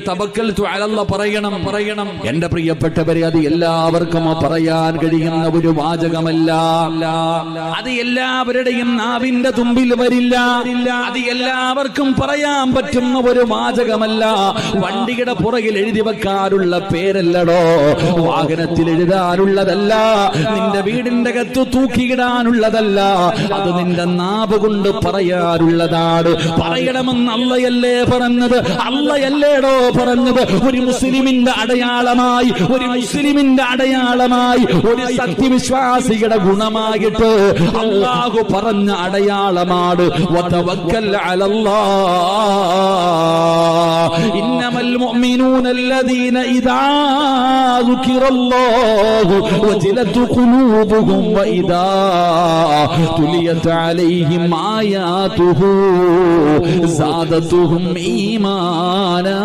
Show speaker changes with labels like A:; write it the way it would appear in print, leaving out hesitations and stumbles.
A: തവക്കൽതു അലല്ലാഹ് പറയണം. എന്റെ പ്രിയപ്പെട്ടവരെ, അത് എല്ലാവർക്കും പറയാൻ കഴിയുന്ന ഒരു വാചകമല്ല. അത് എല്ലാവരുടെയും നാവിന്റെ തുമ്പിൽ വരില്ല. അത് എല്ലാവർക്കും പറയാൻ പറ്റുന്ന ഒരു വാചകമല്ല. വണ്ടിയുടെ പുറകിൽ എഴുതി വെക്കാനുള്ള പേരല്ലടോ, വാഹനത്തിൽ എഴുതാനുള്ളതല്ല, നിന്റെ വീടിന്റെ അകത്ത് തൂക്കിയിടാനുള്ളതല്ല. അത് നിന്റെ നാവ് കൊണ്ട് പറയാനുള്ളതാണ്. പറയണമെന്ന് അള്ളയല്ലേ പറഞ്ഞത്? അള്ളയല്ലേടോ പറഞ്ഞത്? ഒരു മുസ്ലിമിന്റെ അടയാളമായി, ഒരു മുസ്ലിമിന്റെ അടയാളമായി, ഒരു സത്യവിശ്വാസിയുടെ ഗുണമായിട്ട് അല്ലാഹു പറഞ്ഞ അടയാളമാണ് വതവക്കൽ അലല്ലാഹ്. ഇന്നമൽ മുഅ്മിനൂന അല്ലദീന ഇദാ ദുകിറല്ലാഹു വജിലത് ഖുലൂബുഹും വഇദാ തുലിയത് അലൈഹിം ആയാതുഹു സാദതുഹും ഈമാനാ.